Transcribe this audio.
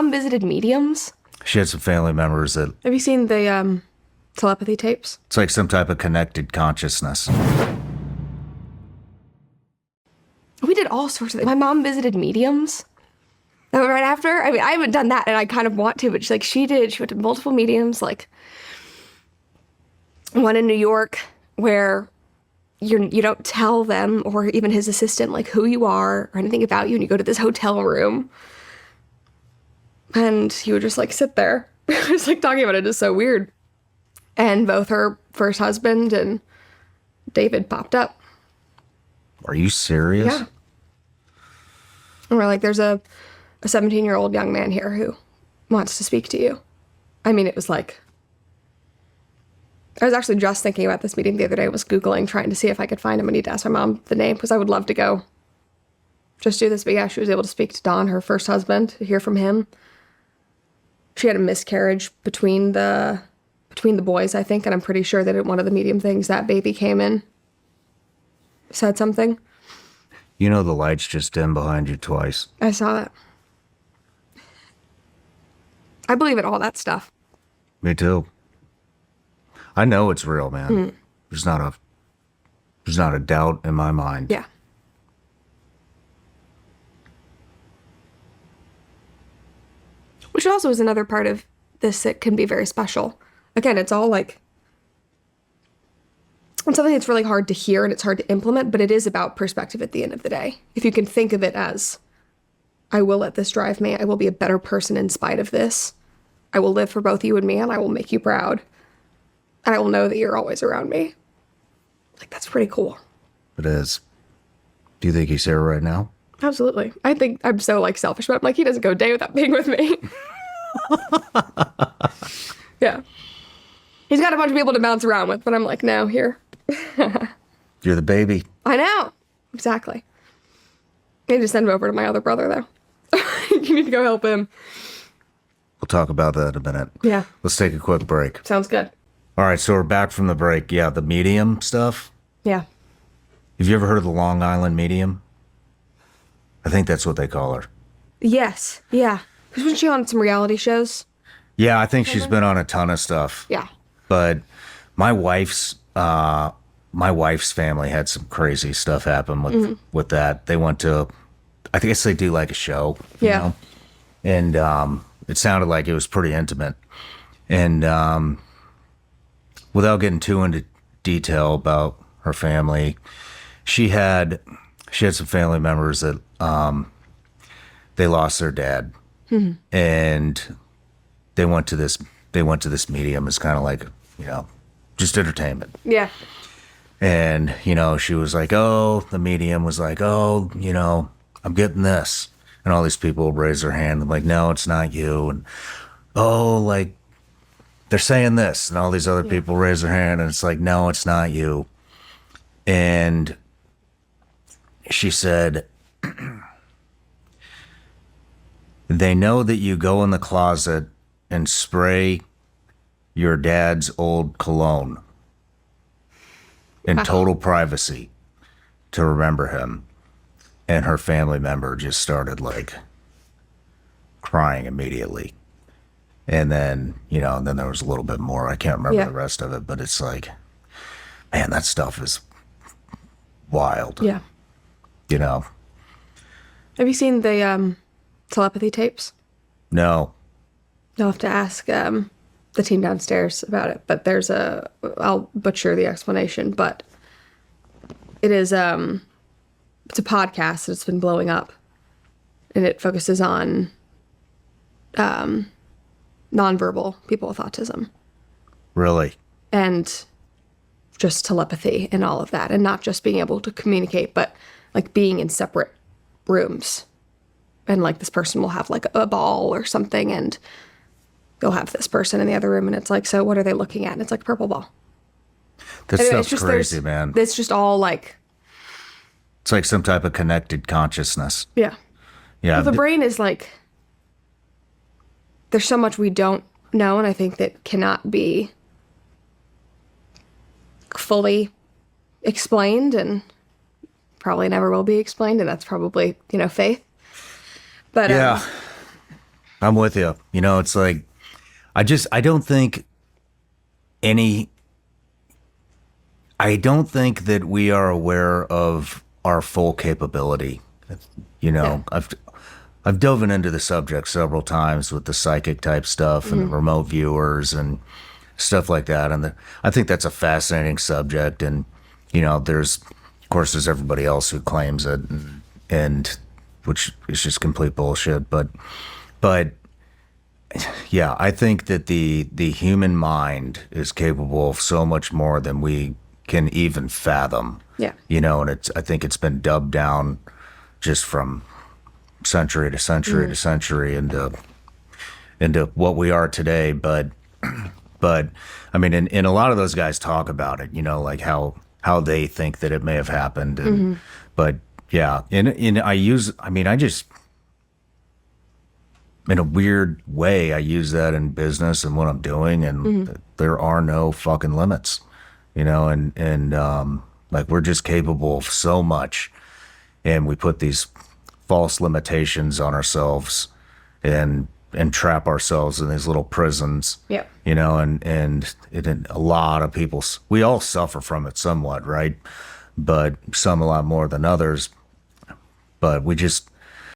mom visited mediums. She had some family members that... Have you seen the telepathy tapes? It's like some type of connected consciousness. We did all sorts of things. My mom visited mediums. Right after? I mean, I haven't done that, and I kind of want to, but she did. She went to multiple mediums, like one in New York where you don't tell them or even his assistant like who you are or anything about you, and you go to this hotel room and you would just like sit there. Just like talking about it is so weird. And both her first husband and David popped up. Are you serious? Yeah. And we're like, there's a 17-year-old young man here who wants to speak to you. I mean, it was like, I was actually just thinking about this meeting the other day. I was Googling, trying to see if I could find him. I need to ask my mom the name because I would love to go just do this. But yeah, she was able to speak to Don, her first husband, to hear from him. She had a miscarriage between the boys, I think, and I'm pretty sure that at one of the medium things that baby came in, said something. You know the lights just dimmed behind you twice. I saw that. I believe in all that stuff. Me too. I know it's real, man. There's not a doubt in my mind. Yeah. Which also is another part of this that can be very special. Again, it's all like, it's something that's really hard to hear and it's hard to implement, but it is about perspective at the end of the day. If you can think of it as, I will let this drive me, I will be a better person in spite of this, I will live for both you and me, and I will make you proud, and I will know that you're always around me. Like, that's pretty cool. It is. Do you think he's here right now? Absolutely. I think I'm so like selfish, but I'm like, he doesn't go a day without being with me. Yeah. He's got a bunch of people to bounce around with, but I'm like, no, here. You're the baby. I know. Exactly. I need to send him over to my other brother, though. You need to go help him. We'll talk about that in a minute. Yeah. Let's take a quick break. Sounds good. All right, so we're back from the break. Yeah, the medium stuff. Yeah. Have you ever heard of the Long Island medium? I think that's what they call her. Yes. Yeah. Wasn't she on some reality shows? Yeah, I think she's been on a ton of stuff. Yeah. But my wife's family had some crazy stuff happen with that. They went to, I guess they do like a show. You know? And it sounded like it was pretty intimate. And without getting too into detail about her family, she had some family members that they lost their dad, and they went to this medium as kind of like, you know, just entertainment. Yeah. And, you know, she was like, oh, the medium was like, oh, you know, I'm getting this. And all these people raise their hand. I'm like, no, it's not you. And, oh, like, they're saying this. And all these other people raise their hand. And it's like, no, it's not you. And she said, they know that you go in the closet and spray your dad's old cologne in total privacy to remember him. And her family member just started like crying immediately. And then, you know, then there was a little bit more. I can't remember the rest of it, but it's like, man, that stuff is wild. Yeah. You know? Have you seen the telepathy tapes? No. You'll have to ask the team downstairs about it, but I'll butcher the explanation, but it is, it's a podcast that's been blowing up, and it focuses on nonverbal people with autism. Really? And just telepathy and all of that, and not just being able to communicate, but like being in separate rooms. And like this person will have like a ball or something, and you'll have this person in the other room, and it's like, so what are they looking at? And it's like purple ball. That stuff's crazy, man. It's just all like... It's like some type of connected consciousness. Yeah. Yeah. Well, the brain is like... There's so much we don't know, and I think that cannot be fully explained, and probably never will be explained, and that's probably, you know, faith. But yeah. I'm with you. You know, it's like I don't think any I don't think that we are aware of our full capability. You Yeah. know, I've dove into the subject several times with the psychic type stuff and the remote viewers and stuff like that. And I think that's a fascinating subject. And you know, of course there's everybody else who claims it, and which is just complete bullshit. But yeah, I think that the human mind is capable of so much more than we can even fathom. Yeah. You know, and I think it's been dubbed down just from century to century to century into what we are today. But I mean, and a lot of those guys talk about it, you know, like how they think that it may have happened. And but yeah, I just in a weird way, I use that in business and what I'm doing, and there are no fucking limits, you know, and like we're just capable of so much, and we put these false limitations on ourselves, and trap ourselves in these little prisons, Yeah. you know, and a lot of people, we all suffer from it somewhat, right? But some a lot more than others. But we just